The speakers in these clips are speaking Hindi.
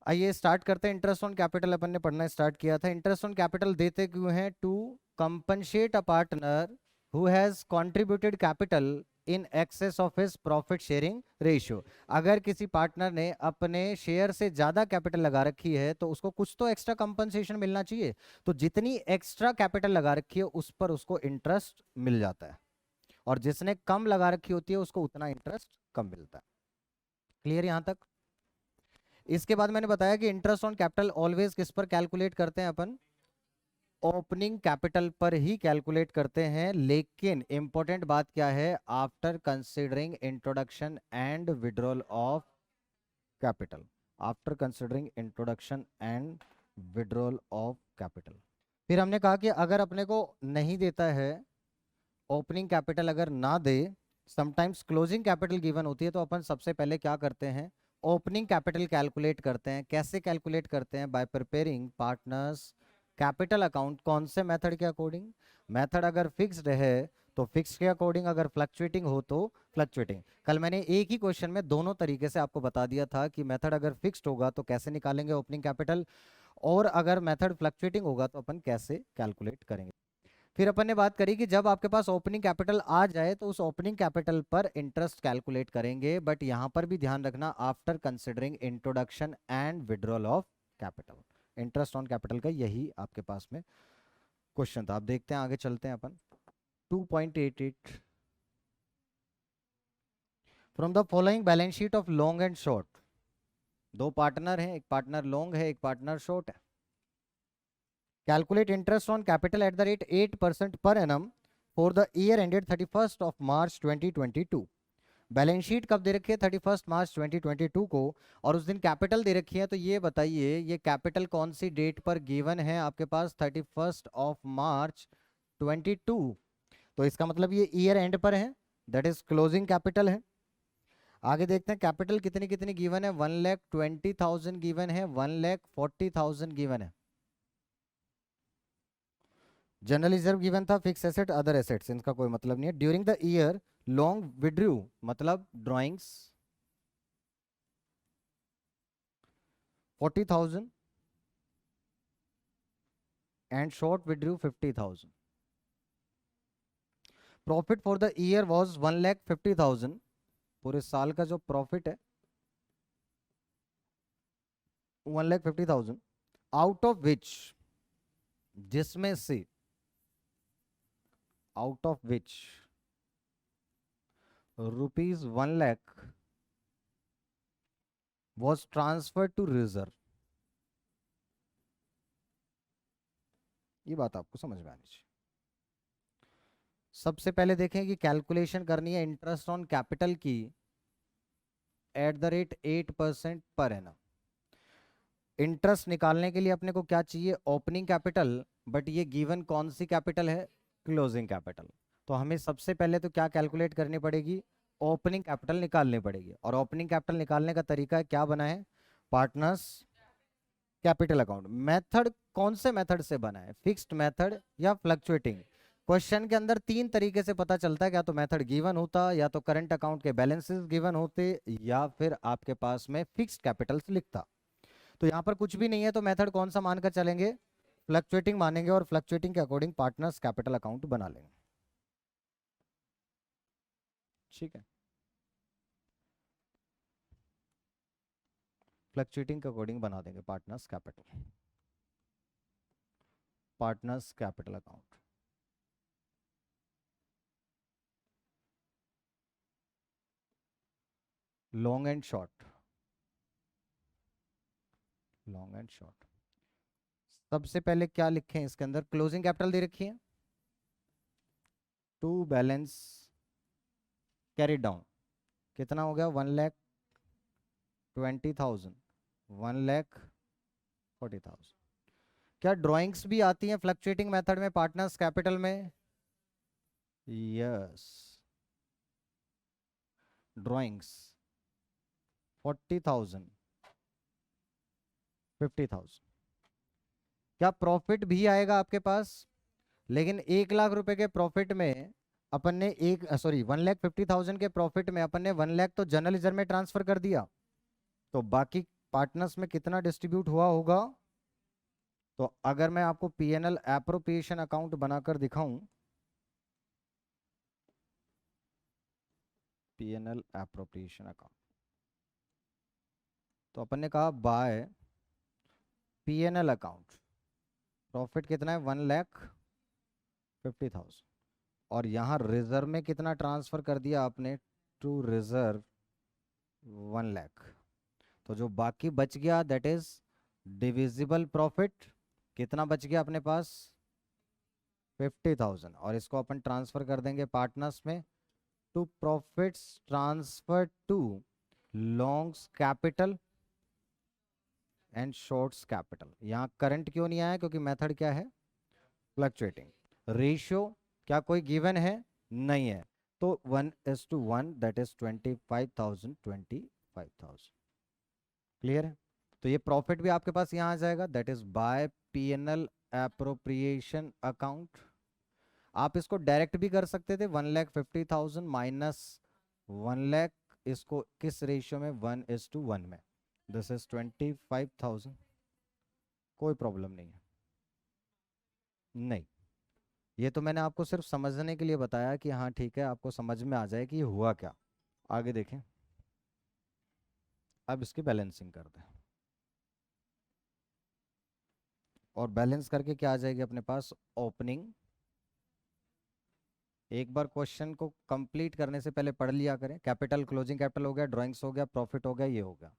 आइए स्टार्ट करते हैं। इंटरेस्ट ऑन कैपिटल अपन ने पढ़ना स्टार्ट किया था। इंटरेस्ट ऑन कैपिटल देते क्यों हैं? To compensate a partner who has contributed capital in excess of his profit sharing ratio. अगर किसी पार्टनर ने अपने शेयर से ज्यादा कैपिटल लगा रखी है तो उसको कुछ तो एक्स्ट्रा कंपनसेशन मिलना चाहिए। तो जितनी एक्स्ट्रा कैपिटल लगा रखी है उस पर उसको इंटरेस्ट मिल जाता है, और जिसने कम लगा रखी होती है उसको उतना इंटरेस्ट कम मिलता है। क्लियर यहां तक? इसके बाद मैंने बताया कि इंटरेस्ट ऑन कैपिटल ऑलवेज किस पर कैलकुलेट करते हैं अपन? ओपनिंग कैपिटल पर ही कैलकुलेट करते हैं। लेकिन इंपॉर्टेंट बात क्या है? After considering introduction and withdrawal of capital. After considering introduction and withdrawal of capital. फिर हमने कहा कि अगर अपने को नहीं देता है ओपनिंग कैपिटल, अगर ना दे, समटाइम्स क्लोजिंग कैपिटल गिवन होती है, तो अपन सबसे पहले क्या करते हैं? ओपनिंग कैपिटल कैलकुलेट करते हैं। कैसे कैलकुलेट करते हैं? Bye preparing partners capital account. कौन से मेथड के अकॉर्डिंग? मेथड अगर फिक्स्ड है तो फिक्स के अकॉर्डिंग, अगर फ्लक्चुएटिंग हो तो फ्लक्चुएटिंग। कल मैंने एक ही क्वेश्चन में दोनों तरीके से आपको बता दिया था कि मेथड अगर फिक्स्ड होगा तो कैसे निकालेंगे ओपनिंग कैपिटल, और अगर मेथड फ्लक्चुएटिंग होगा तो अपन कैसे कैलकुलेट करेंगे। फिर अपन ने बात करी कि जब आपके पास ओपनिंग कैपिटल आ जाए तो उस ओपनिंग कैपिटल पर इंटरेस्ट कैलकुलेट करेंगे। बट यहां पर भी ध्यान रखना, after considering introduction and withdrawal of capital. Interest on capital का यही आपके पास में क्वेश्चन था। आप देखते हैं, आगे चलते हैं अपन। 2.88 from the following balance sheet of long and short. दो पार्टनर हैं, एक पार्टनर लॉन्ग है, एक पार्टनर शॉर्ट है। Calculate interest on capital at the rate 8% per annum for the year ended 31st of March 2022। Balance sheet कब दे रखी है? 31 मार्च 2022 को, और उस दिन कैपिटल दे रखी है। तो ये बताइए, ये कैपिटल कौन सी डेट पर गिवन है आपके पास? 31 ऑफ मार्च 22। तो इसका मतलब ये ईयर एंड पर है, दैट इज क्लोजिंग कैपिटल है। आगे देखते हैं कैपिटल कितनी कितनी गिवन है। 1,20,000 गिवन है, 1,40,000 गिवन है। जनरल रिजर्व गिवन था, फिक्स एसेट, अदर एसेट्स, इनका कोई मतलब नहीं है। During the year long withdraw मतलब drawings 40,000 and short withdraw 50,000। Profit for the year was 1,50,000। पूरे साल का जो प्रॉफिट है 1,50,000, आउट ऑफ विच, जिसमें से, out of which rupees 1,00,000 was transferred to reserve। ये बात आपको समझ में आनी चाहिए। सबसे पहले देखें कि कैलकुलेशन करनी है इंटरेस्ट ऑन कैपिटल की eight the rate 8% per annum. Interest निकालने के लिए अपने को क्या चाहिए? Opening capital. बट ये गिवन कौन सी कैपिटल है? Closing capital. तो हमें सबसे पहले तो क्या कैलकुलेट करनी पड़ेगी? ओपनिंग कैपिटल निकालनी पड़ेगी। और ओपनिंग कैपिटल निकालने का तरीका क्या बना है? Partners capital account. मेथड कौन से मेथड से बना है? फिक्स्ड मेथड या फ्लक्चुएटिंग? क्वेश्चन के अंदर तीन तरीके से पता चलता है, क्या तो मेथड गिवन होता, या तो करंट अकाउंट के बैलेंसेस गिवन होते, या फिर आपके पास में फिक्स्ड कैपिटल लिखता। तो यहाँ पर कुछ भी नहीं है, तो मेथड कौन सा मानकर चलेंगे? फ्लक्चुएटिंग मानेंगे, और फ्लक्चुएटिंग के अकॉर्डिंग पार्टनर्स कैपिटल अकाउंट बना लेंगे। ठीक है, फ्लक्चुएटिंग के अकॉर्डिंग बना देंगे partners capital, partners capital account. Long and short, long and short. सबसे पहले क्या लिखें इसके अंदर? क्लोजिंग कैपिटल दे रखी है, टू बैलेंस कैरी डाउन। कितना हो गया? 1,20,000, 1,40,000। क्या ड्राइंग्स भी आती हैं फ्लक्चुएटिंग मेथड में पार्टनर्स कैपिटल में? Yes, drawings 40,000, 50,000। क्या प्रॉफिट भी आएगा आपके पास? लेकिन 1,00,000 रुपए के प्रॉफिट में अपन ने 1,50,000 के प्रॉफिट में अपन ने 1,00,000 तो जनरल रिजर्व में ट्रांसफर कर दिया, तो बाकी पार्टनर्स में कितना डिस्ट्रीब्यूट हुआ होगा? तो अगर मैं आपको पीएनएल एप्रोप्रिएशन अकाउंट बनाकर दिखाऊं, पीएनएल एप्रोप्रिएशन अकाउंट, तो अपन ने कहा बाय पीएनएल अकाउंट, प्रॉफिट कितना है 1,50,000, और यहाँ रिजर्व में कितना ट्रांसफर कर दिया आपने टू रिजर्व 1,00,000। तो जो बाकी बच गया दैट इज डिविजिबल प्रॉफिट, कितना बच गया अपने पास 50,000, और इसको अपन ट्रांसफर कर देंगे पार्टनर्स में to profits transfer to longs capital and shorts capital. यहाँ करंट क्यों नहीं आया? क्योंकि मेथड क्या है? फ्लक्चुएटिंग। रेशियो क्या कोई गिवन है? नहीं है, तो 1:1 दैट इज 25,000 25,000। क्लियर है? तो ये प्रॉफिट भी आपके पास यहाँ आ जाएगा, that is by PNL appropriation account. आप इसको डायरेक्ट भी कर सकते थे, 1,50,000 माइनस 1,00,000, इसको किस रेशियो में? 1:1 में। This is 25,000। कोई प्रॉब्लम नहीं है। नहीं, ये तो मैंने आपको सिर्फ समझने के लिए बताया कि हाँ ठीक है, आपको समझ में आ जाए कि ये हुआ क्या। आगे देखें, अब इसकी बैलेंसिंग करते हैं, और बैलेंस करके क्या आ जाएगी अपने पास? ओपनिंग। एक बार क्वेश्चन को कंप्लीट करने से पहले पढ़ लिया करें। कैपिटल, क्लोजिंग कैपिटल हो गया, ड्राइंग्स हो गया, प्रॉफिट हो गया, ये हो गया।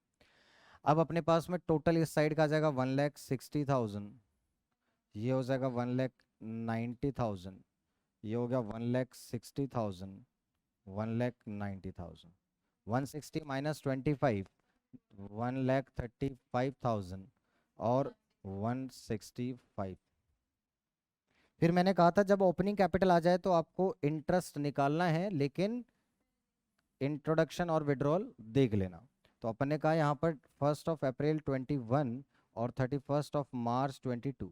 अब अपने पास में टोटल इस साइड का आ जाएगा 1,60,000, ये हो जाएगा 1,90,000, ये हो गया 1,60,000, 1,90,000, 160 माइनस 25, 1,35,000 और 165। फिर मैंने कहा था जब ओपनिंग कैपिटल आ जाए तो आपको इंटरेस्ट निकालना है, लेकिन इंट्रोडक्शन और विड्रॉल देख लेना। तो अपन ने कहा यहाँ पर 1 अप्रैल 21 और 31 मार्च 22,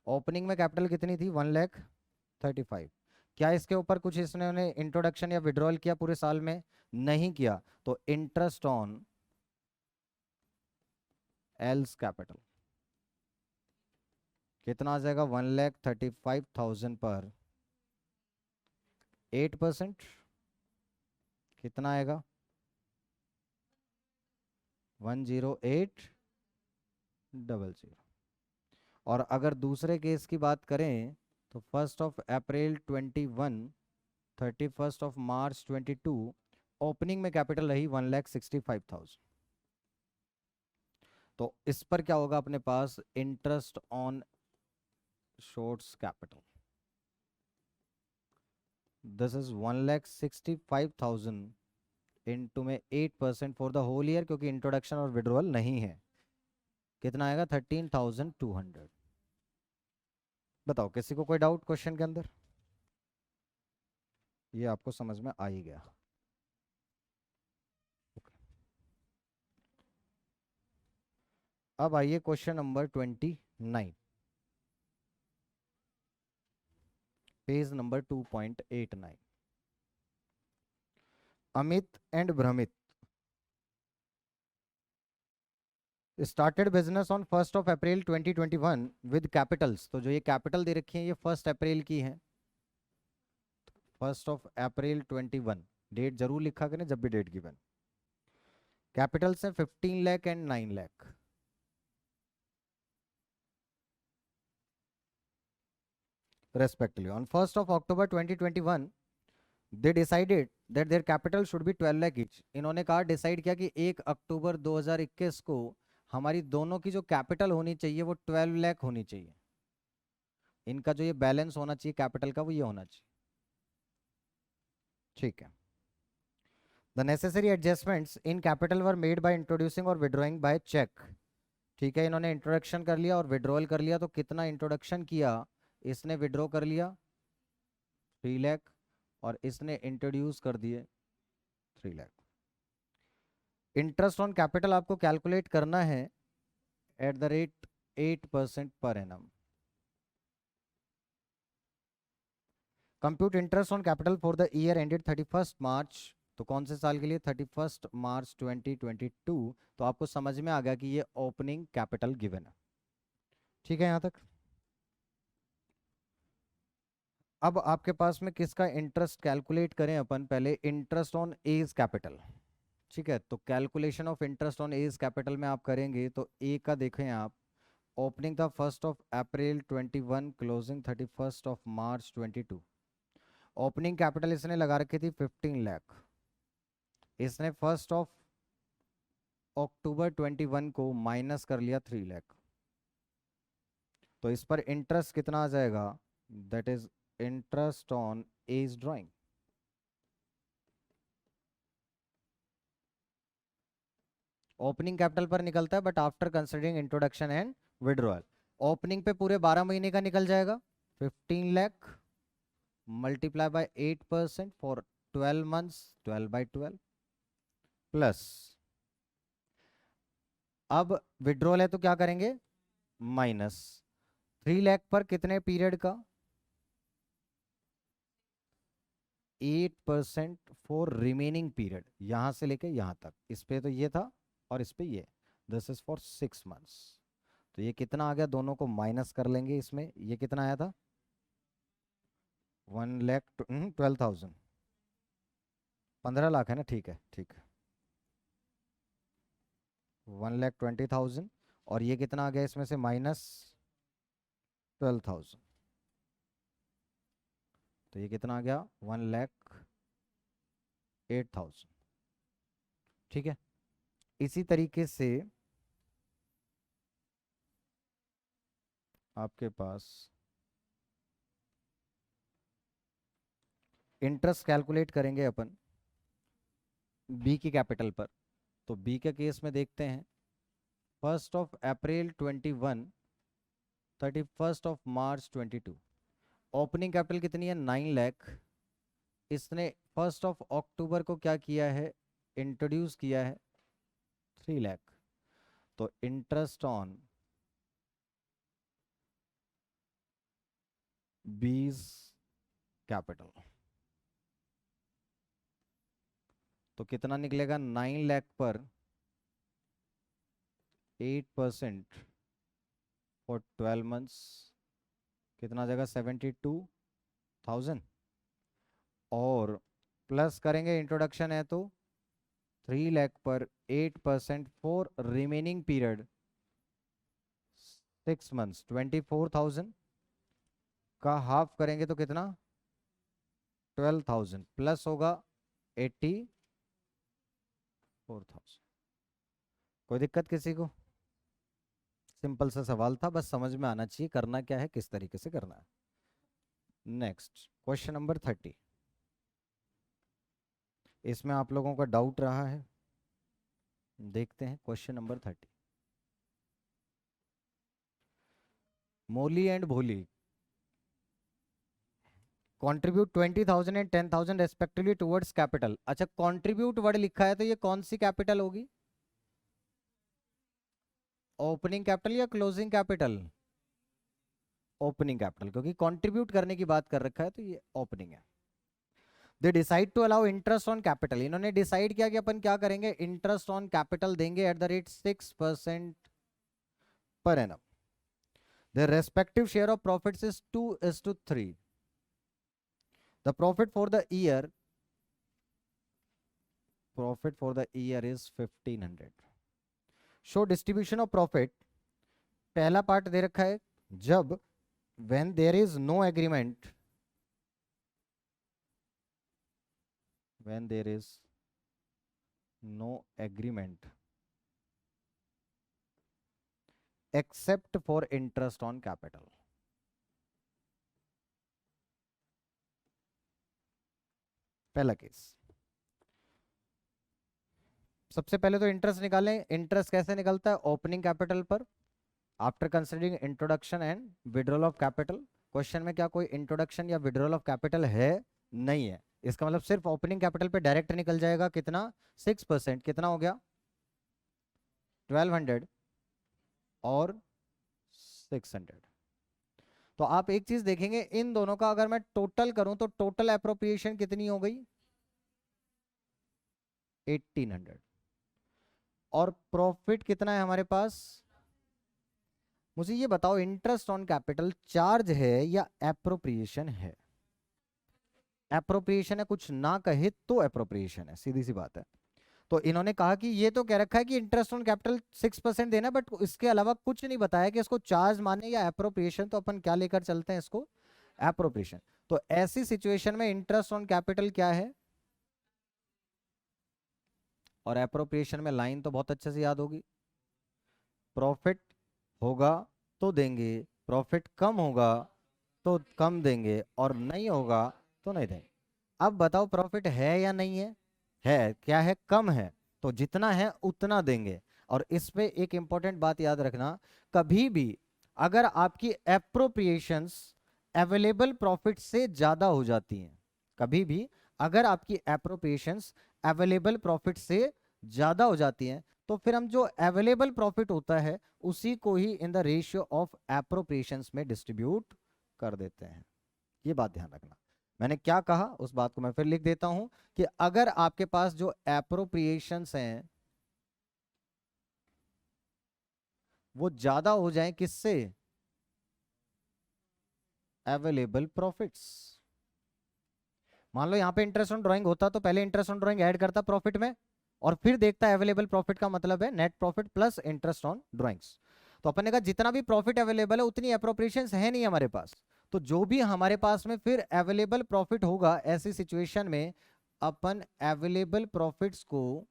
ओपनिंग में कैपिटल कितनी थी? 1,35,000। क्या इसके ऊपर कुछ इसने इंट्रोडक्शन या विड्रॉल किया पूरे साल में? नहीं किया, तो इंटरेस्ट ऑन एल्स कैपिटल कितना आ जाएगा? 1,35,000 पर 8% कितना आएगा? 10800। और अगर दूसरे केस की बात करें तो 1 अप्रैल 21, 31 मार्च 22, ओपनिंग में कैपिटल रही 1,65,000। तो इस पर क्या होगा अपने पास? Interest on shorts capital, this is 1,65,000 into में 8% फॉर द होल ईयर, क्योंकि इंट्रोडक्शन और विड्रॉल नहीं है। कितना आएगा? 13,200। बताओ, किसी को कोई डाउट क्वेश्चन के अंदर? ये आपको समझ में आ ही गया। अब आइए question number 29, page number 2.89। Amit and Bhramit started business on 1 April 2021 with capitals. तो जो ये कैपिटल दे रखी है ये 1 अप्रैल की है, 1 अप्रैल 21। डेट जरूर लिखा करें जब भी डेट गिवन। कैपिटल्स है 15 lakh and 9 lakh. respectively. On 1 October 2021, they decided that their capital should be 12 lakh each. इन्होंने कहा, डिसाइड किया कि 1 अक्टूबर 2021 को हमारी दोनों की जो कैपिटल होनी चाहिए वो 12 लाख होनी चाहिए। इनका जो ये बैलेंस होना चाहिए कैपिटल का वो ये होना चाहिए। ठीक है। The necessary adjustments in capital were made by introducing और विड्रॉइंग बाय चेक। ठीक है, इन्होंने इंट्रोडक्शन कर लिया और विड्रॉल कर लिया। तो कितना इंट्रोडक्शन किया? इसने विड्रॉ कर लिया 3 लाख और इसने इंट्रोड्यूस कर दिए 3 लाख। इंटरेस्ट ऑन कैपिटल आपको कैलकुलेट करना है eight the rate 8% per annum. Compute interest on capital for the year ended 31 मार्च तो कौन से साल के लिए? 31 मार्च 2022। तो आपको समझ में आ गया कि ये ओपनिंग कैपिटल गिवन है। ठीक है यहाँ तक? अब आपके पास में किसका इंटरेस्ट कैलकुलेट करें अपन? पहले इंटरेस्ट ऑन एज कैपिटल। ठीक है, तो calculation of interest on A's capital में आप करेंगे तो ए का देखें आप, ओपनिंग था 1 अप्रैल 21, क्लोजिंग 31 मार्च 22। ओपनिंग कैपिटल इसने लगा रखी थी 15 लाख, इसने 1 अक्टूबर 21 को माइनस कर लिया 3 लाख। तो इस पर इंटरेस्ट कितना आ जाएगा? That is interest on A's drawing. Opening capital पर निकलता है but after considering introduction and withdrawal. Opening पे पूरे 12 महीने का निकल जाएगा 15 lakh multiply by 8% for 12 months, 12/12 plus, अब विड्रॉल है तो क्या करेंगे? माइनस 3 लाख पर कितने पीरियड का? 8% फॉर रिमेनिंग पीरियड, यहां से लेके यहां तक। इस पे तो ये था और इस पे ये, दिस इज फॉर 6 मंथ्स। तो ये कितना आ गया? दोनों को माइनस कर लेंगे इसमें। ये कितना आया था? 1,12,000, 15 लाख है ना? ठीक है, ठीक है, 1,20,000। और ये कितना आ गया इसमें से? माइनस 12,000। तो ये कितना आ गया? 1,08,000। ठीक है, इसी तरीके से आपके पास इंटरेस्ट कैलकुलेट करेंगे अपन बी की कैपिटल पर। तो बी के केस में देखते हैं 1 अप्रैल 21, 31 मार्च 22। ओपनिंग कैपिटल कितनी है? 9 लाख। इसने 1 अक्टूबर को क्या किया है? इंट्रोड्यूस किया है 3 लाख। तो इंटरेस्ट ऑन बीज कैपिटल तो कितना निकलेगा? 9 लाख पर 8% फॉर 12 मंथ्स, कितना आ जाएगा? 72,000। और प्लस करेंगे, इंट्रोडक्शन है तो 3 लाख पर 8% फॉर रिमेनिंग पीरियड 6 मंथ्स, 24,000 का हाफ करेंगे तो कितना? 12,000 प्लस होगा 84,000। कोई दिक्कत किसी को? सिंपल सा सवाल था, बस समझ में आना चाहिए करना क्या है, किस तरीके से करना है। Next question number 30। इसमें आप लोगों का डाउट रहा है, देखते हैं क्वेश्चन नंबर 30। मोली एंड भोली contribute 20,000 and 10,000 respectively towards capital. अच्छा, कंट्रीब्यूट वर्ड लिखा है तो ये कौन सी कैपिटल होगी? ओपनिंग कैपिटल या क्लोजिंग कैपिटल? ओपनिंग कैपिटल, क्योंकि कंट्रीब्यूट करने की बात कर रखा है तो ये ओपनिंग है। They decide to allow interest on capital, इन्होंने डिसाइड किया कि अपन क्या करेंगे? इंटरेस्ट ऑन कैपिटल देंगे at the rate 6% per annum. The respective share of profits is 2:3। The profit for the year is 1,500। Show distribution of profit. पहला पार्ट दे रखा है जब when there is no agreement, when there is no agreement except for interest on capital। पहला केस। सबसे पहले तो इंटरेस्ट निकालें। इंटरेस्ट कैसे निकलता है? ओपनिंग कैपिटल पर after considering introduction and withdrawal of capital. Question में क्या कोई इंट्रोडक्शन या विड्रॉल ऑफ कैपिटल है? नहीं है। इसका मतलब सिर्फ ओपनिंग कैपिटल पे डायरेक्ट निकल जाएगा। कितना? 6%। कितना हो गया? 1,200 और 600। तो आप एक चीज देखेंगे, इन दोनों का अगर मैं टोटल करूं तो टोटल अप्रोप्रिएशन कितनी हो गई? 1800। और प्रॉफिट कितना है हमारे पास? मुझे ये बताओ, इंटरेस्ट ऑन कैपिटल चार्ज है या एप्रोप्रिएशन है? एप्रोप्रिएशन है, कुछ ना कहे तो एप्रोप्रिएशन है, सीधी सी बात है। तो इन्होंने कहा कि ये तो कह रखा है कि इंटरेस्ट ऑन कैपिटल 6% देना, बट इसके अलावा कुछ नहीं बताया कि इसको चार्ज माने या एप्रोप्रिएशन, तो अपन क्या लेकर चलते हैं इसको? एप्रोप्रिएशन। तो ऐसी सिचुएशन में इंटरेस्ट ऑन कैपिटल क्या है? और एप्रोप्रिएशन में लाइन तो बहुत अच्छे से याद होगी, प्रॉफिट होगा तो देंगे, प्रॉफिट कम होगा तो कम देंगे, और नहीं होगा तो नहीं देंगे। अब बताओ प्रॉफिट है या नहीं है? है। क्या है? कम है, तो जितना है उतना देंगे। और इस पे एक इंपॉर्टेंट बात याद रखना, कभी भी अगर आपकी एप्रोप्रिएशंस अवेलेबल प्रॉफिट से ज्यादा हो जाती हैं, कभी भी अगर आपकी एप्रोप्रिएशंस अवेलेबल प्रॉफिट से ज्यादा हो जाती हैं, तो फिर हम जो अवेलेबल प्रॉफिट होता है उसी को ही इन द रेशियो ऑफ एप्रोप्रिएशंस में डिस्ट्रीब्यूट कर देते हैं। ये बात ध्यान रखना। मैंने क्या कहा उस बात को मैं फिर लिख देता हूं कि अगर आपके पास जो एप्रोप्रिएशंस हैं वो ज्यादा हो जाएं किससे? Available profits. मान लो यहां पे इंटरेस्ट ऑन ड्राइंग होता तो पहले इंटरेस्ट ऑन ड्राइंग ऐड करता प्रॉफिट में, और फिर देखता अवेलेबल प्रॉफिट का मतलब है net profit plus interest on drawings. तो अपन ने कहा जितना भी प्रॉफिट अवेलेबल है उतनी अप्रोप्रिएशंस है नहीं हमारे पास, तो जो भी हमारे पास में फिर अवेलेबल प्रॉफिट होगा ऐसी सिचुएशन में अपन अवेलेबल प्रॉफिट्स को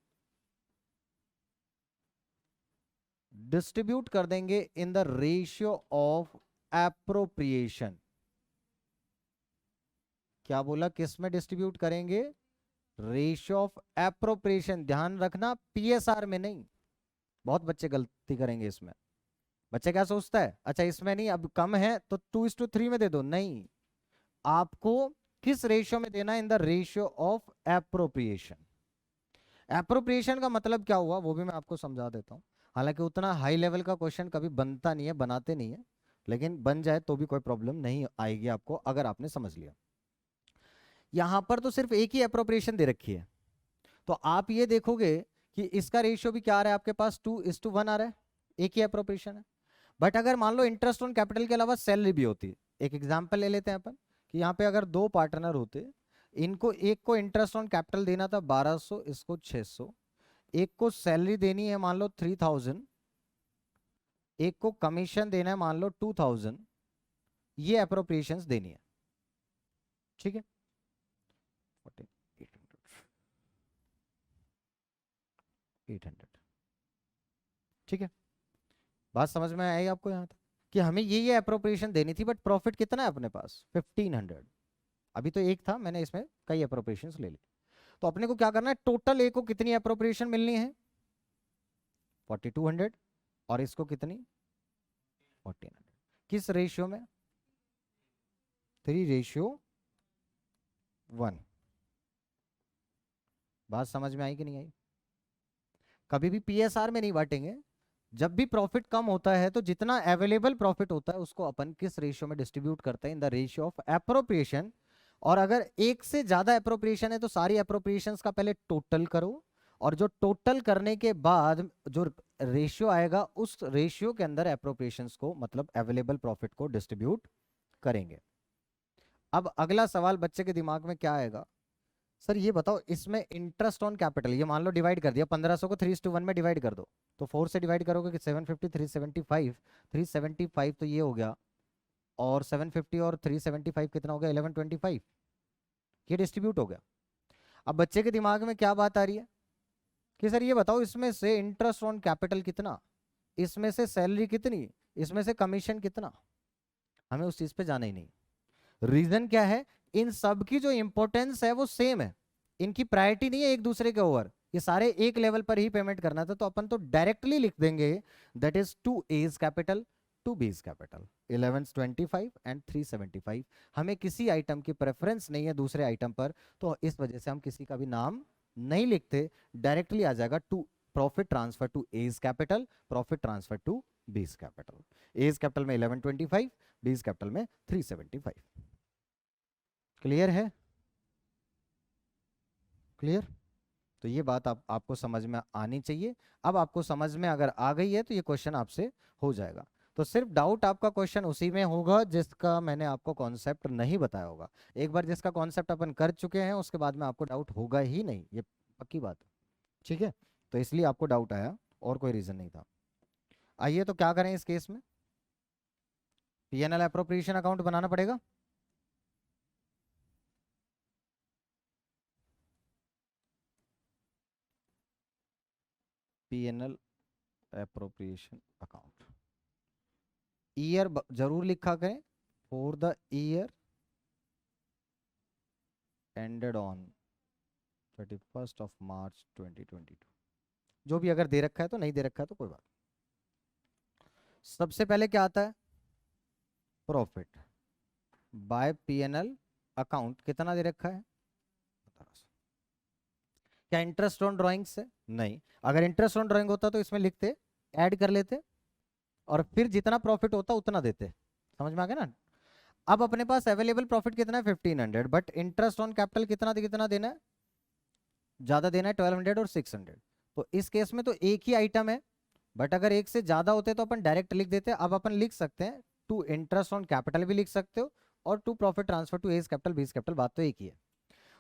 डिस्ट्रीब्यूट कर देंगे इन द रेशियो ऑफ एप्रोप्रिएशन। क्या बोला? किस में डिस्ट्रीब्यूट करेंगे? Ratio of appropriation. ध्यान रखना, पीएसआर में नहीं। बहुत बच्चे गलती करेंगे इसमें। बच्चे क्या सोचता है, अच्छा इसमें नहीं, अब कम है तो 2:3 में दे दो। नहीं, आपको किस रेशियो में देना है? इन the ratio of appropriation. Appropriation का मतलब क्या हुआ वो भी मैं आपको समझा देता हूं। हालांकि उतना हाई लेवल का क्वेश्चन कभी बनता नहीं है, बनाते नहीं है, लेकिन बन जाए तो भी कोई प्रॉब्लम नहीं आएगी आपको अगर आपने समझ लिया। यहां पर तो सिर्फ एक ही एप्रोप्रिएशन दे रखी है, तो आप ये देखोगे कि इसका रेशियो भी क्या आ रहा है आपके पास? 2:1 आ रहा है, एक ही एप्रोप्रिएशन है। बट अगर मान लो इंटरेस्ट ऑन कैपिटल के अलावा सैलरी भी होती, एक एग्जांपल ले लेते हैं अपन कि यहाँ पे अगर दो पार्टनर होते, इनको एक को इंटरेस्ट ऑन कैपिटल देना था 1200, इसको 600, एक को सैलरी देनी है मान लो 3000, एक को कमीशन देना है मान लो 2000, ये अप्रोप्रिएशंस देनी है। ठीक है, 800। ठीक है, बात समझ में आई आपको यहाँ तक कि हमें ये अप्रोप्रिएशन देनी थी, बट प्रॉफिट कितना है अपने पास? 1500। अभी तो एक था, मैंने इसमें कई अप्रोप्रिएशंस ले ली। तो अपने को क्या करना है? टोटल ए को कितनी अप्रोप्रिएशन मिलनी है? 4200। और इसको कितनी? 1400। किस रेशियो में? 3:1। बात समझ में आई कि नहीं आई? कभी भी पीएसआर में नहीं बांटेंगे। जब भी प्रॉफिट कम होता है तो जितना अवेलेबल प्रॉफिट होता है उसको अपन किस रेशियो में डिस्ट्रीब्यूट करते हैं? इन द रेशियो ऑफ एप्रोप्रिएशन। और अगर एक से ज्यादा एप्रोप्रिएशन है तो सारी एप्रोप्रिएशंस का पहले टोटल करो, और जो टोटल करने के बाद जो रेशियो आएगा उस रेशियो के अंदर एप्रोप्रिएशंस को, मतलब अवेलेबल प्रॉफिट को डिस्ट्रीब्यूट करेंगे। अब अगला सवाल बच्चे के दिमाग में क्या आएगा? सर ये बताओ, इसमें इंटरेस्ट ऑन कैपिटल ये मान लो डिवाइड कर दिया, 1500 को 3:1 में डिवाइड कर दो, तो 4 से डिवाइड करोगे कि 750, 375, 375 तो ये हो गया, और 750 और 375 कितना हो गया? 1125। ये डिस्ट्रीब्यूट हो गया। अब बच्चे के दिमाग में क्या बात आ रही है कि सर ये बताओ, इसमें से इंटरेस्ट ऑन कैपिटल कितना, इसमें से सैलरी कितनी, इसमें से कमीशन कितना? हमें उस चीज पे जाना ही नहीं। रीजन क्या है? इन सब की जो इंपॉर्टेंस है वो सेम है, इनकी प्रायोरिटी नहीं है एक दूसरे के ओवर, ये सारे एक लेवल पर ही पेमेंट करना था, तो अपन तो डायरेक्टली लिख देंगे that is 2A's capital, 2B's capital, 1125 and 375। हमें किसी आइटम की प्रेफरेंस नहीं है दूसरे आइटम पर, तो इस वजह से हम किसी का भी नाम नहीं लिखते, डायरेक्टली आ जाएगा to profit transfer to A's capital, profit transfer to B's capital. A's capital में 1125, B's कैपिटल में 375। क्लियर है? क्लियर? तो ये बात आपको समझ में आनी चाहिए। अब आपको समझ में अगर आ गई है तो ये क्वेश्चन आपसे हो जाएगा। तो सिर्फ डाउट आपका क्वेश्चन उसी में होगा जिसका मैंने आपको कॉन्सेप्ट नहीं बताया होगा। एक बार जिसका कॉन्सेप्ट अपन कर चुके हैं उसके बाद में आपको डाउट होगा ही नहीं, ये पक्की बात है। ठीक है, तो इसलिए आपको डाउट आया, और कोई रीजन नहीं था। आइए तो क्या करें इस केस में, पीएनएल एप्रोप्रिएशन अकाउंट बनाना पड़ेगा। पीएनएल एप्रोप्रिएशन अकाउंट, ईयर जरूर लिखा करें, for the year ended on 31st of March 2022। जो भी अगर दे रखा है तो, नहीं दे रखा है तो कोई बात। सबसे पहले क्या आता है, प्रॉफिट बाय पीएनएल अकाउंट, कितना दे रखा है 1700। क्या इंटरेस्ट ऑन ड्राइंग्स है? नहीं। अगर इंटरेस्ट ऑन ड्राइंग होता तो इसमें लिखते, ऐड कर लेते, और फिर जितना प्रॉफिट होता उतना देते। समझ में आ गया ना। अब अपने पास अवेलेबल प्रॉफिट कितना है 1500, बट इंटरेस्ट ऑन कैपिटल कितना देना है, ज्यादा देना है 1200 और 600। तो इस केस में तो एक ही आइटम है, बट अगर एक से ज्यादा होते तो अपन डायरेक्ट लिख देते। अब अपन लिख सकते हैं टू इंटरेस्ट ऑन कैपिटल भी लिख सकते हो, और to profit transfer to A's capital B's capital, बात तो एक ही है।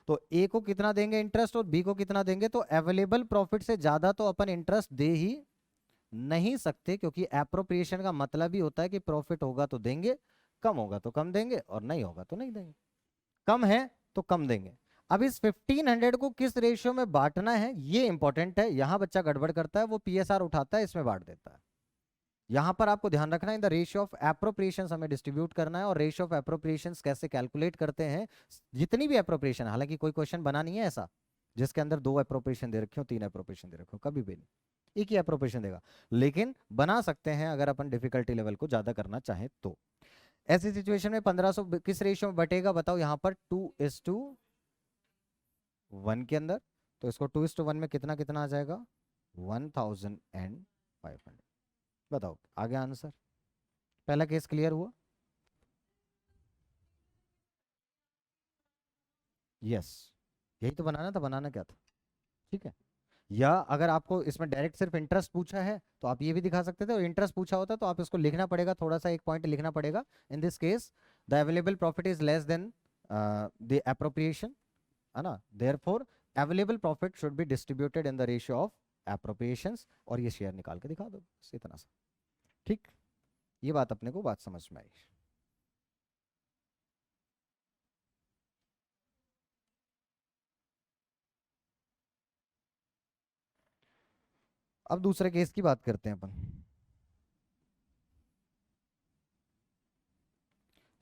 तो ए को कितना देंगे इंटरेस्ट और बी को कितना देंगे, तो अवेलेबल प्रॉफिट से ज्यादा तो अपन इंटरेस्ट दे ही नहीं सकते, क्योंकि एप्रोप्रिएशन का मतलब ही होता है कि प्रॉफिट होगा तो देंगे, कम होगा तो कम देंगे, और नहीं होगा तो नहीं देंगे। कम है तो कम देंगे। अब इस 1500 को किस रेशियो में बांटना है ये इंपॉर्टेंट है। यहां बच्चा गड़बड़ करता है, वो पीएसआर उठाता है, इसमें बांट देता है। यहां पर आपको ध्यान रखना है, इन द रेशियो ऑफ एप्रोप्रिएशन हमें डिस्ट्रीब्यूट करना है। और रेशियो ऑफ एप्रोप्रिएशन कैसे कैलकुलेट करते हैं, जितनी भी एप्रोप्रिएशन, हालांकि कोई क्वेश्चन बना नहीं है ऐसा जिसके अंदर 2 एप्रोप्रिएशन दे रखे हो, 3 एप्रोप्रिएशन दे रखे हो, कभी भी नहीं, एक ही एप्रोप्रिएशन देगा। लेकिन बना सकते हैं अगर अपन डिफिकल्टी लेवल को ज्यादा करना चाहें तो। ऐसी सिचुएशन में 1500 किस रेशियो में बटेगा बताओ, यहां पर 2:1 के अंदर। तो इसको 2:1 में कितना कितना आ जाएगा, 1500। बताओ आगे आंसर। पहला केस क्लियर हुआ? यस, यही तो बनाना था, बनाना क्या था। ठीक है, या अगर आपको इसमें डायरेक्ट सिर्फ इंटरेस्ट पूछा है तो आप ये भी दिखा सकते थे, और इंटरेस्ट पूछा होता तो आप इसको लिखना पड़ेगा, थोड़ा सा एक पॉइंट लिखना पड़ेगा। In this case the available profit is less than the appropriation, है ना, therefore available profit should be distributed in the ratio of appropriations, और ये शेयर निकाल के दिखा दो, बस इतना सा। ठीक, ये बात अपने को बात समझ में आई। अब दूसरे केस की बात करते हैं अपन।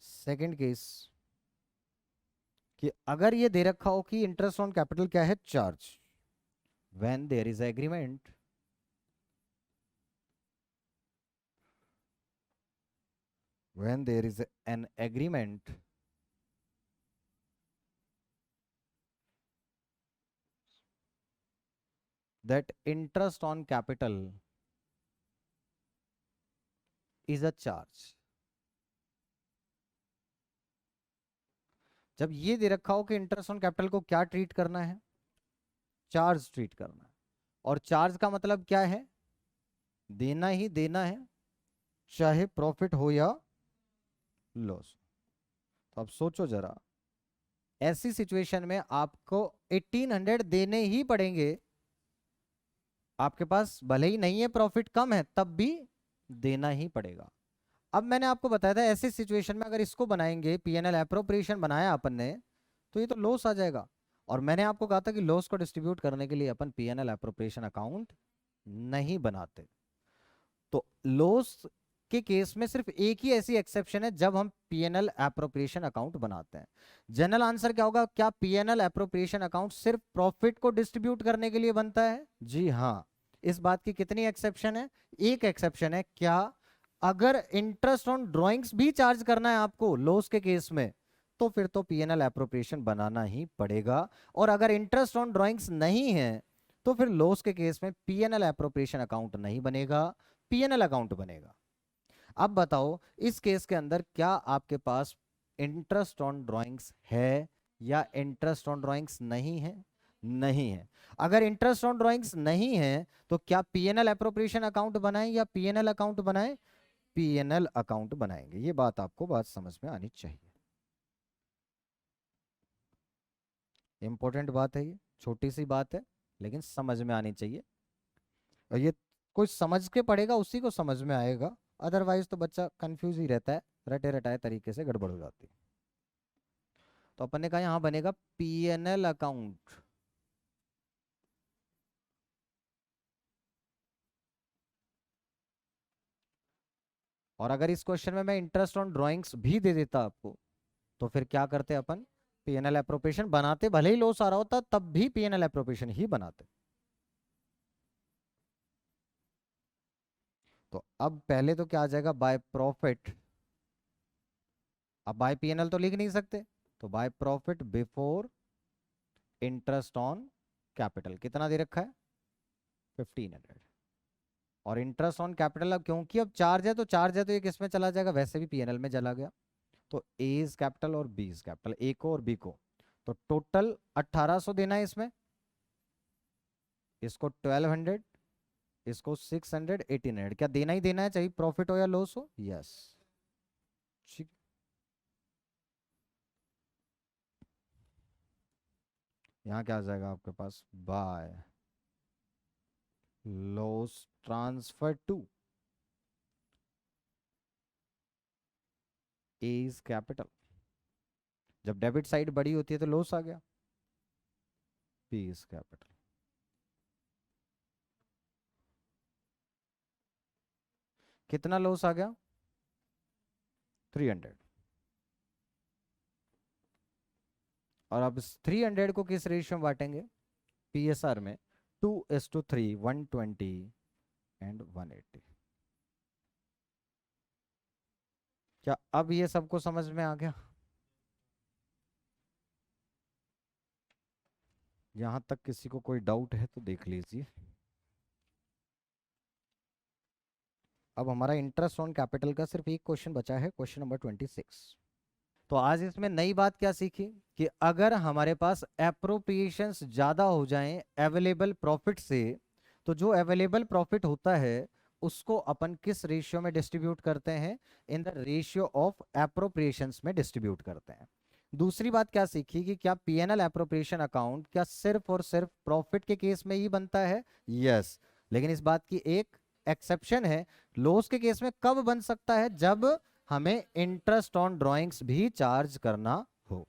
सेकंड केस, कि अगर ये दे रखा हो कि इंटरेस्ट ऑन कैपिटल क्या है, charge, when there is agreement, when there is an agreement that interest on capital is a charge। जब ये दे रखा हो कि इंटरेस्ट ऑन कैपिटल को क्या ट्रीट करना है, चार्ज ट्रीट करना है। और चार्ज का मतलब क्या है, देना ही देना है, चाहे प्रॉफिट हो या लॉस। तो अब सोचो जरा, ऐसी सिचुएशन में आपको 1800 देने ही पड़ेंगे। आपके पास भले ही नहीं है, प्रॉफिट कम है, तब भी देना ही पड़ेगा। अब मैंने आपको बताया था ऐसी सिचुएशन में अगर इसको बनाएंगे, पीएनएल एप्रोप्रिएशन बनाया अपन ने, तो ये तो लॉस आ जाएगा। और मैंने आपको कहा था कि लॉस को डिस्ट्रीब्यूट करने के लिए अपन पीएनएल एप्रोप्रिएशन अकाउंट नहीं बनाते। तो लॉस के केस में सिर्फ एक ही ऐसी एक्सेप्शन है जब हम पीएनएल एप्रोप्रिएशन अकाउंट बनाते हैं। जनरल आंसर क्या होगा, क्या पीएनएल एप्रोप्रिएशन अकाउंट सिर्फ प्रॉफिट को डिस्ट्रीब्यूट करने के लिए बनता है? जी हाँ। इस बात की कितनी एक्सेप्शन है, एक एक्सेप्शन है। क्या, अगर इंटरेस्ट ऑन ड्राइंग्स भी चार्ज करना है आपको लॉस के केस में, तो फिर तो पीएनएल एप्रोप्रिएशन बनाना ही पड़ेगा। और अगर इंटरेस्ट ऑन ड्राइंग्स नहीं है तो फिर लॉस के केस में पीएनएल एप्रोप्रिएशन अकाउंट नहीं बनेगा, पीएनएल अकाउंट बनेगा। अब बताओ इस केस के अंदर क्या आपके पास इंटरेस्ट ऑन ड्राइंग्स है या इंटरेस्ट ऑन ड्राइंग्स नहीं है? नहीं है। अगर इंटरेस्ट ऑन ड्राइंग्स नहीं है तो क्या पीएनएल एप्रोप्रिएशन अकाउंट बनाएं या पीएनएल अकाउंट बनाएं? पीएनएल अकाउंट बनाएंगे। ये बात आपको बात समझ में आनी चाहिए। इंपॉर्टेंट बात है, ये छोटी सी बात है लेकिन समझ में आनी चाहिए। और ये कोई समझ के पढ़ेगा उसी को समझ में आएगा, अदरवाइज तो बच्चा कंफ्यूज ही रहता है, रटे रटाए तरीके से गड़बड़ हो जाती है। तो अपन ने कहा यहां बनेगा पीएनएल अकाउंट। और अगर इस क्वेश्चन में मैं इंटरेस्ट ऑन ड्राइंग्स भी दे देता आपको तो फिर क्या करते अपन? पीएनएल एप्रोप्रिएशन बनाते, भले ही लॉस आ रहा होता तब भी पीएनएल एप्रोप्रिएशन ही बनाते। तो अब पहले तो क्या आ जाएगा? By profit. अब बाय पीएनएल तो लिख नहीं सकते, तो by profit before interest on capital. कितना दे रखा है? 1500। और इंटरेस्ट ऑन कैपिटल, अब क्योंकि अब चार्ज है तो चार्ज है तो ये किस में चला जाएगा? वैसे भी पीएनएल में चला गया। तो ए इज कैपिटल और बी इज कैपिटल, ए को और बी को। तो टोटल 1800 देना है इसमें, इसको 1200, इसको 600, 1800। क्या देना ही देना है, चाहे प्रॉफिट हो या लॉस हो? यस। ठीक। यहाँ क्या आ जाएगा आपके पास? By loss transfer to A is capital. जब डेबिट साइड बड़ी होती है तो लॉस आ गया, बी इज कैपिटल। कितना लॉस आ गया? 300। और अब इस 300 को किस रेशियो में बांटेंगे? पीएसआर में 2:3, 120 एंड 180। क्या अब ये सबको समझ में आ गया? यहां तक किसी को कोई डाउट है तो देख लीजिए। अब हमारा इंटरेस्ट ऑन कैपिटल का सिर्फ एक क्वेश्चन बचा है, क्वेश्चन नंबर 26। तो आज इसमें नई बात क्या सीखी कि अगर हमारे पास एप्रोप्रिएशंस ज्यादा हो जाएं अवेलेबल प्रॉफिट से, तो जो अवेलेबल प्रॉफिट होता है उसको अपन किस रेशियो में डिस्ट्रीब्यूट करते हैं? इन द रेशियो ऑफ एप्रोप्रिएशंस में डिस्ट्रीब्यूट करते हैं। दूसरी बात क्या सीखी कि क्या पीएनएल एप्रोप्रिएशन अकाउंट क्या सिर्फ और सिर्फ प्रॉफिट के केस में ही बनता है? यस। लेकिन इस बात की एक एक्सेप्शन है, लॉस के केस में कब बन सकता है? जब हमें इंटरेस्ट ऑन ड्राइंग्स भी चार्ज करना हो।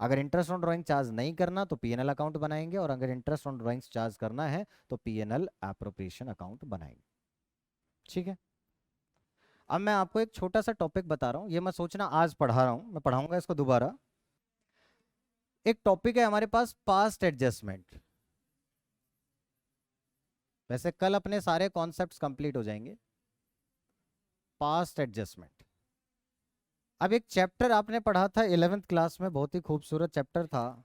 अगर इंटरेस्ट ऑन ड्राइंग चार्ज नहीं करना तो पीएनएल अकाउंट बनाएंगे, और अगर इंटरेस्ट ऑन ड्राइंग्स चार्ज करना है तो पीएनएल एप्रोप्रिएशन अकाउंट बनाएंगे। ठीक है। अब मैं आपको एक छोटा सा टॉपिक बता रहा हूं, ये मैं सोचना आज पढ़ा रहा हूं, मैं पढ़ाऊंगा इसको दोबारा। एक टॉपिक है हमारे पास, पास्ट एडजस्टमेंट। वैसे कल अपने सारे कॉन्सेप्ट्स कंप्लीट हो जाएंगे। Past adjustment. अब एक चैप्टर आपने पढ़ा था 11th क्लास में, बहुत ही खूबसूरत चैप्टर था,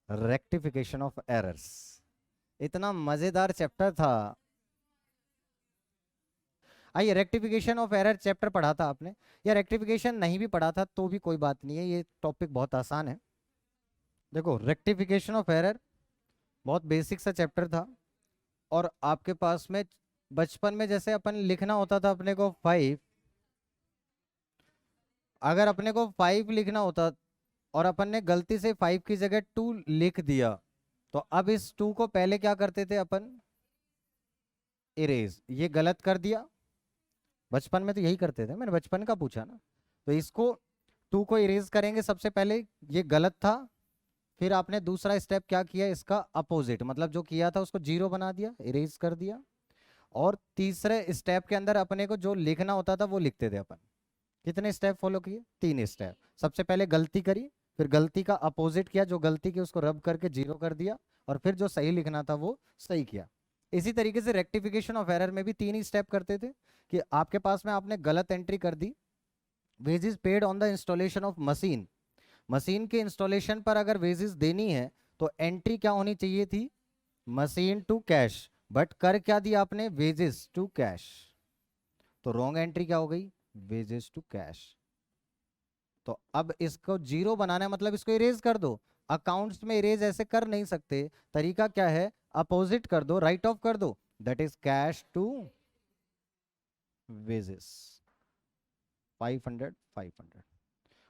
रेक्टिफिकेशन ऑफ एरर्स। इतना मजेदार चैप्टर था। आइए, रेक्टिफिकेशन ऑफ एरर चैप्टर पढ़ा था आपने, या रेक्टिफिकेशन नहीं भी पढ़ा था तो भी कोई बात नहीं है, ये टॉपिक बहुत आसान है। देखो, रेक्टिफिकेशन ऑफ एरर बहुत बेसिक सा चैप्टर था। और आपके पास में बचपन में जैसे अपन लिखना होता था अपने को 5, अगर अपने को 5 लिखना होता और अपन ने गलती से 5 की जगह 2 लिख दिया, तो अब इस 2 को पहले क्या करते थे अपन? इरेज। ये गलत कर दिया, बचपन में तो यही करते थे, मैंने बचपन का पूछा ना। तो इसको 2 को इरेज करेंगे सबसे पहले, ये गलत था। फिर आपने दूसरा स्टेप क्या किया? इसका अपोजिट, मतलब जो किया था उसको 0 बना दिया, इरेज कर दिया। और तीसरे स्टेप के अंदर अपने को जो लिखना होता था वो लिखते थे अपन। कितने स्टेप फॉलो किए? 3 स्टेप। सबसे पहले गलती करी, फिर गलती का अपोजिट किया, जो गलती की उसको रब करके 0 कर दिया, और फिर जो सही लिखना था वो सही किया। इसी तरीके से रेक्टिफिकेशन ऑफ एरर में भी 3 ही स्टेप करते थे कि आपके पास में आपने गलत एंट्री कर दी, wages paid on the installation of machine. Machine के इंस्टॉलेशन पर अगर वेजेस देनी है तो एंट्री क्या होनी चाहिए थी? Machine to cash. बट कर क्या दिया आपने? Wages to cash. तो रॉन्ग एंट्री क्या हो गई? Wages to cash. तो अब इसको 0 बनाना है, मतलब इसको इरेज कर दो। अकाउंट्स में इरेज ऐसे कर नहीं सकते, तरीका क्या है, अपोजिट कर दो, राइट ऑफ कर दो, that is cash to wages 500 500।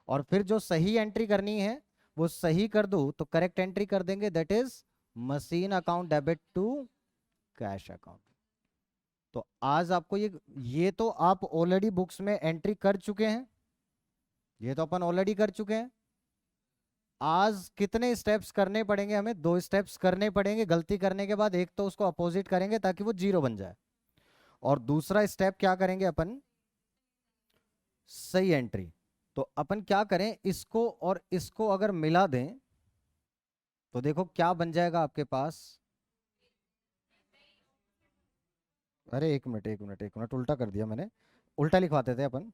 और फिर जो सही एंट्री करनी है वो सही कर दो तो करेक्ट एंट्री कर देंगे, that is machine account debit to cash account. तो आज आपको ये तो आप ऑलरेडी बुक्स में एंट्री कर चुके हैं, ये तो अपन ऑलरेडी कर चुके हैं। आज कितने स्टेप्स करने पड़ेंगे हमें, 2 स्टेप्स करने पड़ेंगे गलती करने के बाद। एक तो उसको अपोजिट करेंगे ताकि वो 0 बन जाए, और दूसरा स्टेप क्या करेंगे अपन, सही एंट्री। तो अपन क्या करें, इसको और इसको अगर मिला दें तो देखो क्या बन जाएगा आपके पास। अरे एक मिनट एक मिनट एक मिनट, उल्टा कर दिया मैंने, उल्टा लिखवाते थे अपन।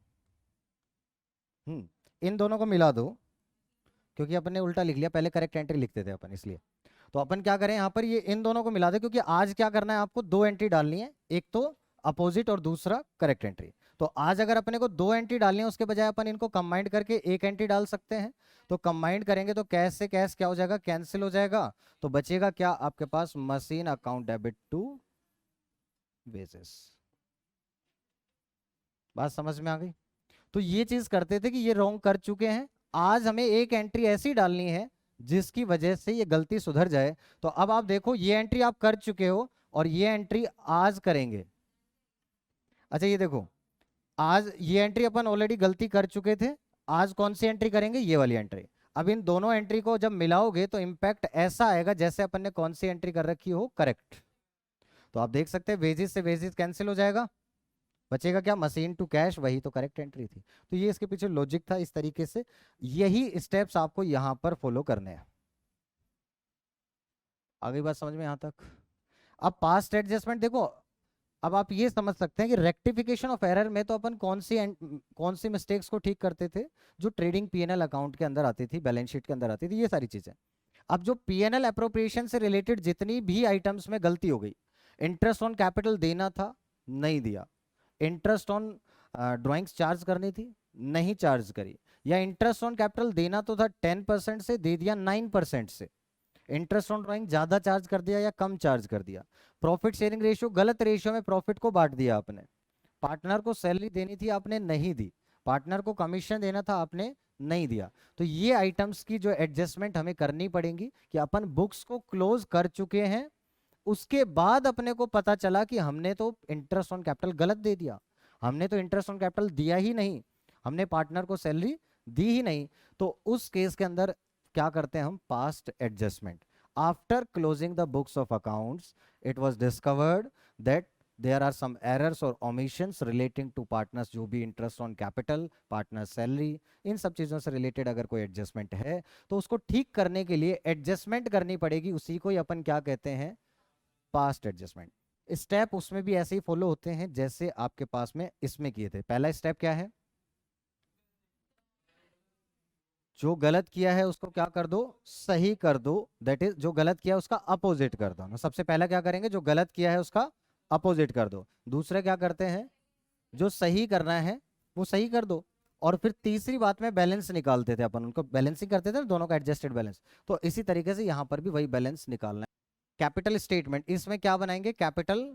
इन दोनों को मिला दो, क्योंकि अपन ने उल्टा लिख लिया, पहले करेक्ट एंट्री लिखते थे अपन इसलिए। तो अपन क्या करें यहाँ पर, ये इन दोनों को मिला दे, क्योंकि आज क्या करना है आपको, 2 एंट्री डालनी है, एक तो अपोजिट और दूसरा करेक्ट एंट्री। तो आज अगर अपने को 2 एंट्री डालनी है, उसके बजाय अपन इनको कंबाइंड करके एक एंट्री डाल सकते हैं। तो कंबाइंड करेंगे तो कैश से कैश क्या हो जाएगा, कैंसिल हो जाएगा। तो बचेगा क्या आपके पास, machine account debit to wages. बात समझ में आ गई। तो ये चीज करते थे कि ये रॉन्ग कर चुके हैं, आज हमें एक एंट्री ऐसी डालनी है जिसकी वजह से ये गलती सुधर जाए। तो अब आप देखो, ये एंट्री आप कर चुके हो और ये एंट्री आज करेंगे। अच्छा ये देखो, आज ये एंट्री अपन ऑलरेडी गलती कर चुके थे, आज कौन सी एंट्री करेंगे, ये वाली एंट्री। अब इन दोनों एंट्री को जब मिलाओगे तो इंपैक्ट ऐसा आएगा जैसे अपन ने कौन सी एंट्री कर रखी हो, करेक्ट। तो आप देख सकते हैं वेजिस से वेजिस कैंसिल हो जाएगा, बचेगा क्या, मशीन टू कैश, वही तो करेक्ट एंट्री थी। तो ये इसके पीछे लॉजिक था, इस तरीके से यही स्टेप्स आपको यहां पर फॉलो करने हैं। आगे बात समझ में यहां तक। अब पास्ट एडजस्टमेंट देखो, अब आप ये समझ सकते हैं कि रेक्टिफिकेशन ऑफ एरर में तो अपन कौन सी मिस्टेक्स को ठीक करते थे, जो ट्रेडिंग पीएनएल अकाउंट के अंदर आती थी, बैलेंस शीट के अंदर आती थी, ये सारी चीजें। अब जो पीएनएल अप्रोप्रिएशन से रिलेटेड जितनी भी आइटम्स में गलती हो गई, इंटरेस्ट ऑन कैपिटल देना था, नहीं दिया, इंटरेस्ट ऑन ड्राइंग्स चार्ज करनी थी, नहीं चार्ज करी, या इंटरेस्ट ऑन कैपिटल देना तो था 10% से, दे दिया 9% से, इंटरेस्ट ऑन ड्राइंग ज्यादा चार्ज कर दिया या कम चार्ज कर दिया, प्रॉफिट शेयरिंग रेशियो गलत रेशियो में प्रॉफिट को बांट दिया आपने, पार्टनर को सैलरी देनी थी आपने नहीं दी, पार्टनर को कमीशन देना था आपने नहीं दिया। तो ये आइटम्स की जो एडजस्टमेंट हमें करनी पड़ेगी कि अपन बुक्स को क्लोज कर चुके हैं, उसके बाद अपने को पता चला कि हमने तो इंटरेस्ट ऑन कैपिटल गलत दे दिया, हमने तो इंटरेस्ट ऑन कैपिटल दिया ही नहीं, हमने पार्टनर को सैलरी दी ही नहीं। तो उस केस के अंदर क्या करते हैं हम, past adjustment. After closing the books of accounts it was discovered that there are some errors or omissions relating to partners, जो भी interest on capital, partner salary, इन सब चीजों से रिलेटेड अगर कोई एडजस्टमेंट है तो उसको ठीक करने के लिए एडजस्टमेंट करनी पड़ेगी, उसी को ही अपन क्या कहते हैं, पास्ट एडजस्टमेंट। स्टेप उसमें भी ऐसे ही फॉलो होते हैं जैसे आपके पास में इसमें किए थे। पहला स्टेप क्या है, जो गलत किया है उसको क्या कर दो, सही कर दो, दैट इज जो गलत किया उसका अपोजिट कर दो ना। सबसे पहला क्या करेंगे, जो गलत किया है उसका अपोजिट कर दो। दूसरा क्या करते हैं, जो सही करना है वो सही कर दो। और फिर तीसरी बात में बैलेंस निकालते थे अपन, उनको बैलेंसिंग करते थे दोनों का एडजस्टेड बैलेंस। तो इसी तरीके से यहां पर भी वही बैलेंस निकालना है। कैपिटल स्टेटमेंट, इसमें क्या बनाएंगे, कैपिटल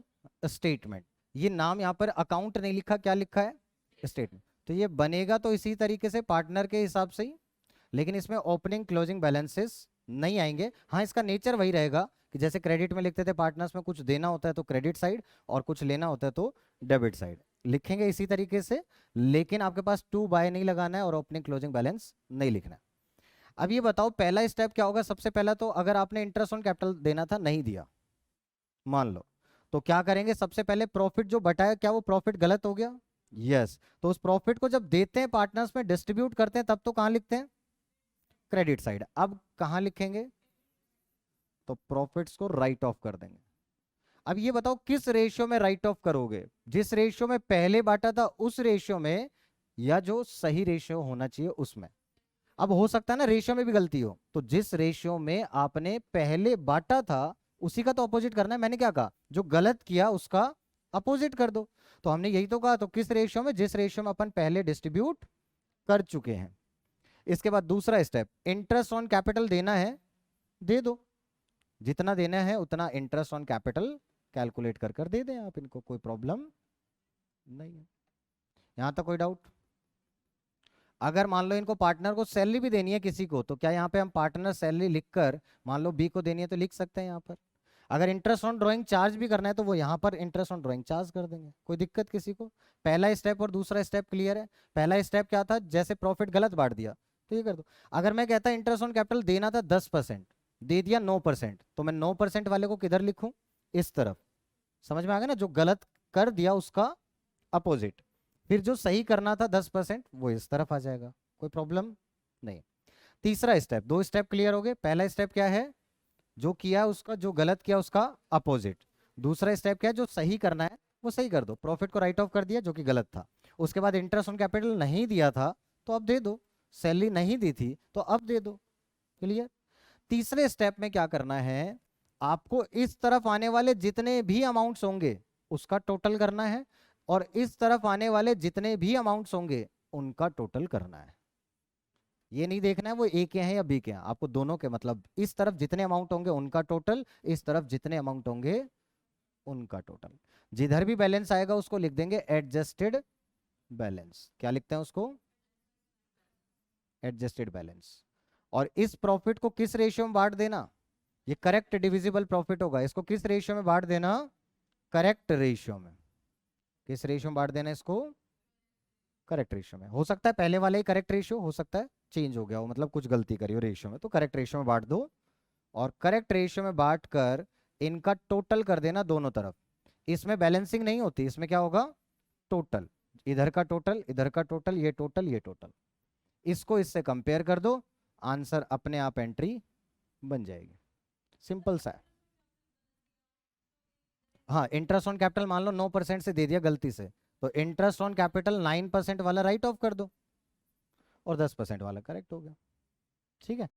स्टेटमेंट। ये नाम यहाँ पर अकाउंट नहीं लिखा, क्या लिखा है, स्टेटमेंट। तो ये बनेगा तो इसी तरीके से पार्टनर के हिसाब से ही, लेकिन इसमें ओपनिंग क्लोजिंग बैलेंसेस नहीं आएंगे। हाँ, इसका नेचर वही रहेगा कि जैसे क्रेडिट में लिखते थे पार्टनर्स में कुछ देना होता है तो क्रेडिट साइड, और कुछ लेना होता है तो डेबिट साइड, लिखेंगे इसी तरीके से। लेकिन आपके पास टू बाय नहीं लगाना है और ओपनिंग क्लोजिंग बैलेंस नहीं लिखना है। अब ये बताओ पहला स्टेप क्या होगा। सबसे पहला तो अगर आपने इंटरेस्ट ऑन कैपिटल देना था, नहीं दिया मान लो, तो क्या करेंगे, सबसे पहले प्रॉफिट जो बटाया, क्या वो प्रॉफिट गलत हो गया, यस। तो उस प्रॉफिट को जब देते हैं पार्टनर्स में, डिस्ट्रीब्यूट करते हैं, तब तो कहां लिखते हैं, क्रेडिट साइड। अब कहां लिखेंगे, तो प्रॉफिट्स को राइट ऑफ कर देंगे। अब ये बताओ किस रेशियो में राइट ऑफ करोगे, जिस रेशियो में पहले बांटा था उस रेशियो में, या जो सही रेशियो होना चाहिए उसमें। अब हो सकता है ना रेशियो में भी गलती हो, तो जिस रेशियो में आपने पहले बांटा था उसी का तो अपोजिट करना है। मैंने क्या कहा, जो गलत किया उसका अपोजिट कर दो। तो हमने यही तो कहा, तो किस रेशियो में, जिस रेशियो में अपन पहले डिस्ट्रीब्यूट कर चुके हैं। इसके बाद दूसरा स्टेप, इंटरेस्ट ऑन कैपिटल देना है दे दो, जितना देना है उतना इंटरेस्ट ऑन कैपिटल कैलकुलेट कर कर दे दें आप इनको, कोई प्रॉब्लम नहीं है। यहां तक कोई डाउट? अगर मान लो इनको पार्टनर को सैलरी भी देनी है किसी को, तो क्या यहाँ पे हम पार्टनर सैलरी लिखकर मान लो बी को देनी है तो लिख सकते हैं यहाँ पर। अगर इंटरेस्ट ऑन ड्राइंग चार्ज भी करना है तो वो यहाँ पर इंटरेस्ट ऑन ड्राइंग चार्ज कर देंगे, कोई दिक्कत किसी को? पहला स्टेप और दूसरा स्टेप क्लियर है? पहला स्टेप क्या था, जैसे प्रॉफिट गलत बांट दिया तो ये कर दो। अगर मैं कहता इंटरेस्ट ऑन कैपिटल देना था 10%, दे दिया 9%, तो मैं 9% वाले को किधर लिखूं? इस तरफ। समझ में आ गया ना, जो गलत कर दिया उसका अपोजिट। फिर जो सही करना था 10% वो इस तरफ आ जाएगा, कोई प्रॉब्लम नहीं। तीसरा स्टेप, दो स्टेप क्लियर हो गए। पहला स्टेप क्या है, जो किया उसका, जो गलत किया उसका अपोजिट। दूसरा स्टेप क्या है, जो सही करना है वो सही कर दो। प्रॉफिट को राइट ऑफ कर दिया जो कि गलत था। उसके बाद इंटरेस्ट ऑन कैपिटल नहीं दिया था तो अब दे दो, सैलरी नहीं दी थी तो अब दे दो। क्लियर? तीसरे स्टेप में क्या करना है, आपको इस तरफ आने वाले जितने भी अमाउंट्स होंगे उसका टोटल करना है, और इस तरफ आने वाले जितने भी अमाउंट्स होंगे उनका टोटल करना है। ये नहीं देखना है वो ए के हैं या बी के हैं, आपको दोनों के, मतलब इस तरफ जितने अमाउंट होंगे उनका टोटल, इस तरफ जितने अमाउंट होंगे उनका टोटल। जिधर भी बैलेंस आएगा उसको लिख देंगे एडजस्टेड बैलेंस। क्या लिखते हैं उसको? Adjusted balance. और इस प्रॉफिट को किस रेशियो में बांट देना, ये करेक्ट डिविजिबल प्रॉफिट होगा, इसको किस रेशियो में बांट देना? करेक्ट रेशियो में। किस रेशियो में बांट देना इसको? करेक्ट रेशियो में। हो सकता है पहले वाले ही करेक्ट रेशियो, हो सकता है चेंज हो गया हो, मतलब कुछ गलती करी हो रेशियो में, तो करेक्ट रेशियो में बांट दो। और करेक्ट रेशियो में बांट कर इनका टोटल कर देना दोनों तरफ। इसमें बैलेंसिंग नहीं होती, इसमें क्या होगा? टोटल। इधर का टोटल, इधर का टोटल, ये टोटल, ये टोटल। इसको इससे कंपेयर कर दो, आंसर अपने आप एंट्री बन जाएगी। सिंपल सा है। हाँ, इंटरेस्ट ऑन कैपिटल मान लो 9% से दे दिया गलती से, तो इंटरेस्ट ऑन कैपिटल 9% वाला राइट ऑफ कर दो और 10% वाला करेक्ट हो गया। ठीक है।